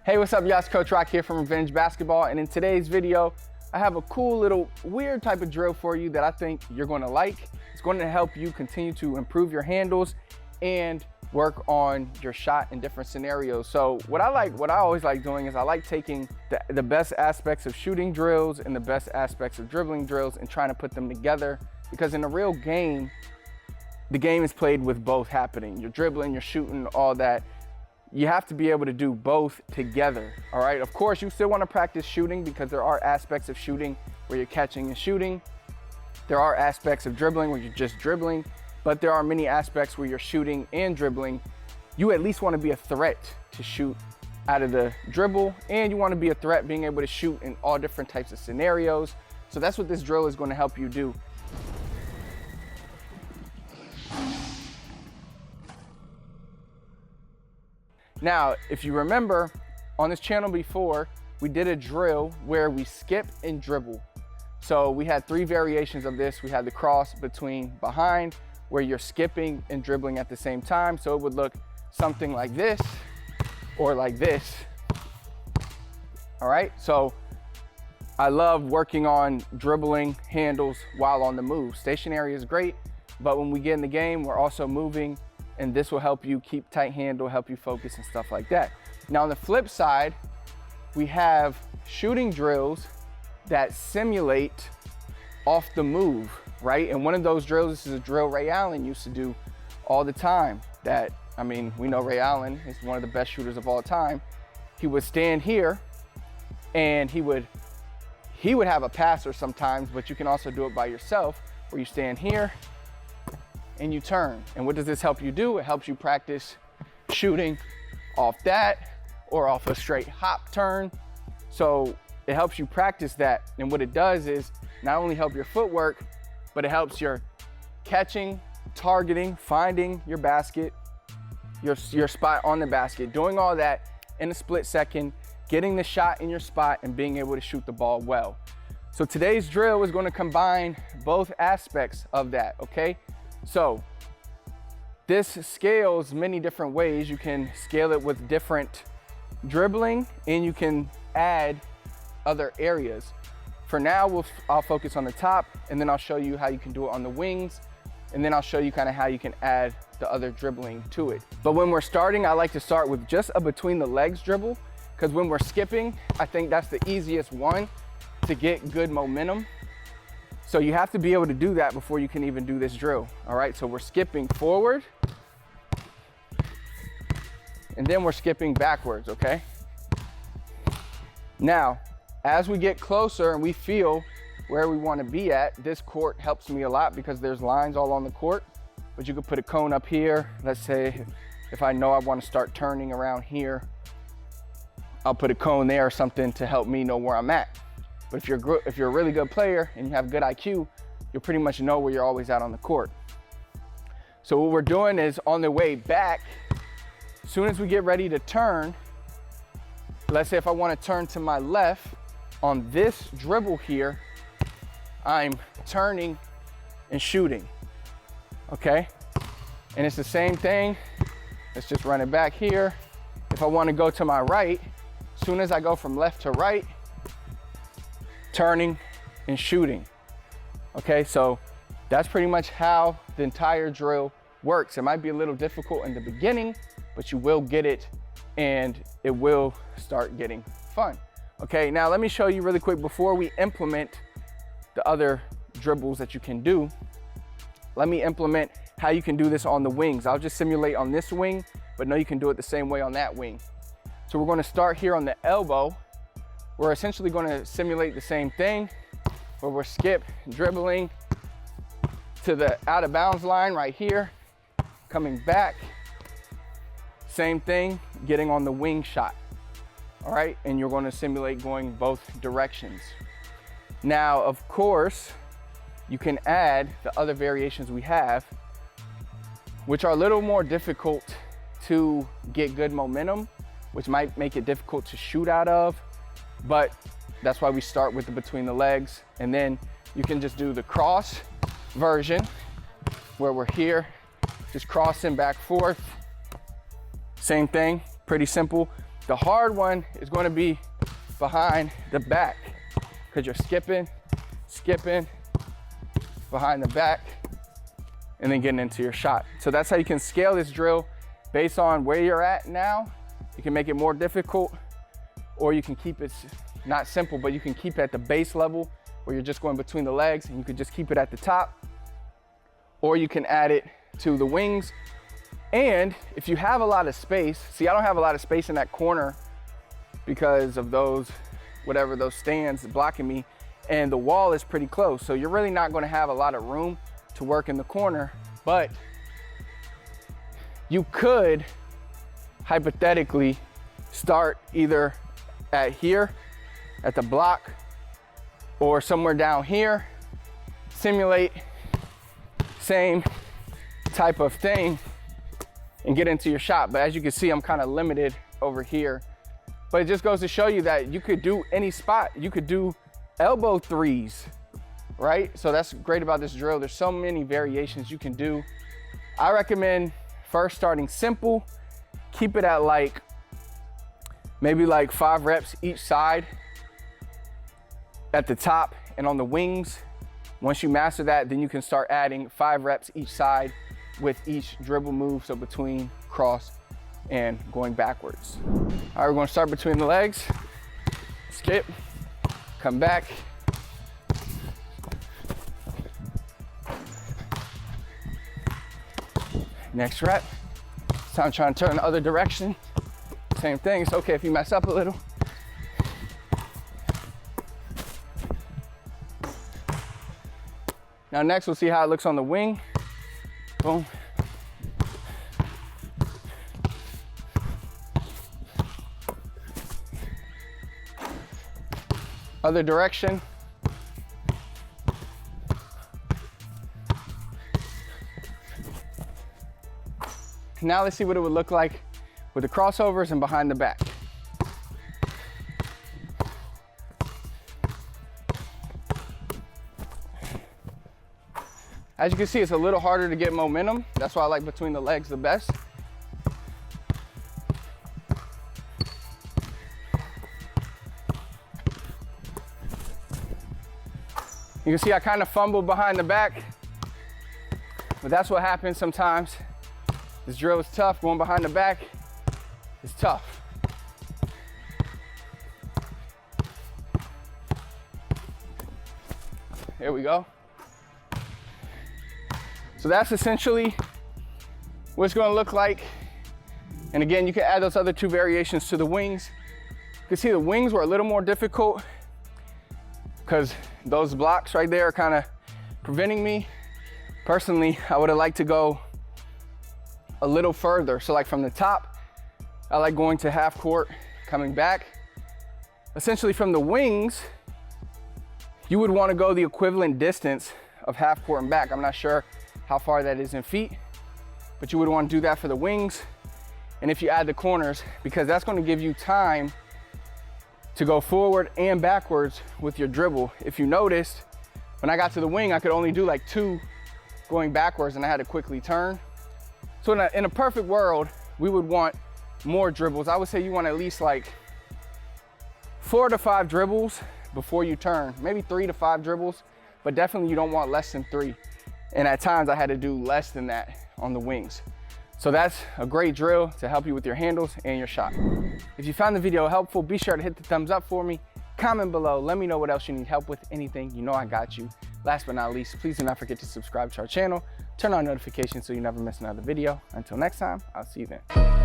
Hey, what's up, y'all? It's Coach Rock here from Revenge Basketball, and in today's video, I have a cool little weird type of drill for you that I think you're going to like. It's going to help you continue to improve your handles and work on your shot in different scenarios. So what I always like doing is I like taking the best aspects of shooting drills and the best aspects of dribbling drills and trying to put them together, because in a real game, the game is played with both happening. You're dribbling, you're shooting, all that. You have to be able to do both together, all right? Of course, you still want to practice shooting because there are aspects of shooting where you're catching and shooting. There are aspects of dribbling where you're just dribbling, but there are many aspects where you're shooting and dribbling. You at least want to be a threat to shoot out of the dribble, and you want to be a threat being able to shoot in all different types of scenarios. So that's what this drill is going to help you do. Now, if you remember on this channel before, we did a drill where we skip and dribble. So we had 3 variations of this. We had the cross between behind, where you're skipping and dribbling at the same time. So it would look something like this or like this. All right, so I love working on dribbling handles while on the move. Stationary is great, but when we get in the game, we're also moving, and this will help you keep tight handle, help you focus and stuff like that. Now on the flip side, we have shooting drills that simulate off the move, right? And one of those drills, this is a drill Ray Allen used to do all the time. We know Ray Allen is one of the best shooters of all time. He would stand here and he would have a passer sometimes, but you can also do it by yourself, where you stand here and you turn. And what does this help you do? It helps you practice shooting off that or off a straight hop turn. So it helps you practice that. And what it does is not only help your footwork, but it helps your catching, targeting, finding your basket, your spot on the basket, doing all that in a split second, getting the shot in your spot and being able to shoot the ball well. So today's drill is going to combine both aspects of that, okay? So this scales many different ways. You can scale it with different dribbling, and you can add other areas. For now, I'll focus on the top, and then I'll show you how you can do it on the wings, and then I'll show you kind of how you can add the other dribbling to it. But when we're starting, I like to start with just a between the legs dribble, because when we're skipping, I think that's the easiest one to get good momentum. So you have to be able to do that before you can even do this drill. All right, so we're skipping forward, and then we're skipping backwards, okay? Now, as we get closer and we feel where we want to be at, this court helps me a lot because there's lines all on the court, but you could put a cone up here. Let's say if I know I want to start turning around here, I'll put a cone there or something to help me know where I'm at. But if you're a really good player and you have good IQ, you'll pretty much know where you're always at on the court. So what we're doing is on the way back, as soon as we get ready to turn, let's say if I want to turn to my left on this dribble here, I'm turning and shooting, okay? And it's the same thing. Let's just run it back here. If I want to go to my right, as soon as I go from left to right, turning and shooting. Okay, so that's pretty much how the entire drill works. It might be a little difficult in the beginning, but you will get it and it will start getting fun. Okay, now let me show you really quick before we implement the other dribbles that you can do. Let me implement how you can do this on the wings. I'll just simulate on this wing, but no, you can do it the same way on that wing. So we're going to start here on the elbow. We're essentially going to simulate the same thing where we're dribbling to the out of bounds line right here, coming back, same thing, getting on the wing shot. All right, and you're going to simulate going both directions. Now, of course, you can add the other variations we have, which are a little more difficult to get good momentum, which might make it difficult to shoot out of. But that's why we start with the between the legs, and then you can just do the cross version where we're here, just crossing back forth. Same thing, pretty simple. The hard one is going to be behind the back because you're skipping behind the back and then getting into your shot. So that's how you can scale this drill based on where you're at now. You can make it more difficult, or you can keep it not simple, but you can keep it at the base level where you're just going between the legs, and you could just keep it at the top, or you can add it to the wings. And if you have a lot of space, see, I don't have a lot of space in that corner because of those stands blocking me, and the wall is pretty close. So you're really not gonna have a lot of room to work in the corner, but you could hypothetically start either at here, at the block, or somewhere down here, simulate same type of thing and get into your shot. But as you can see, I'm kind of limited over here. But it just goes to show you that you could do any spot. You could do elbow threes, right? So that's great about this drill. There's so many variations you can do. I recommend first starting simple. Keep it at like, maybe like 5 reps each side at the top and on the wings. Once you master that, then you can start adding 5 reps each side with each dribble move. So between cross and going backwards. All right, we're gonna start between the legs. Skip, come back. Next rep. So I'm trying to turn the other direction. Same thing, it's okay if you mess up a little. Now next, we'll see how it looks on the wing. Boom. Other direction. Now let's see what it would look like with the crossovers and behind the back. As you can see, it's a little harder to get momentum. That's why I like between the legs the best. You can see I kind of fumbled behind the back, but that's what happens sometimes. This drill is tough. Going behind the back is tough. There we go. So that's essentially what it's going to look like. And again, you can add those other 2 variations to the wings. You can see the wings were a little more difficult because those blocks right there are kind of preventing me. Personally, I would have liked to go a little further. So like from the top, I like going to half court, coming back. Essentially from the wings, you would want to go the equivalent distance of half court and back. I'm not sure how far that is in feet, but you would want to do that for the wings. And if you add the corners, because that's going to give you time to go forward and backwards with your dribble. If you noticed, when I got to the wing, I could only do like 2 going backwards and I had to quickly turn. So in a perfect world, we would want more dribbles. I would say you want at least like 4 to 5 dribbles before you turn. Maybe 3 to 5 dribbles, but definitely you don't want less than 3. And at times I had to do less than that on the wings. So that's a great drill to help you with your handles and your shot. If you found the video helpful, be sure to hit the thumbs up for me. Comment below, let me know what else you need help with, anything, you know I got you. Last but not least, please do not forget to subscribe to our channel, turn on notifications so you never miss another video. Until next time, I'll see you then.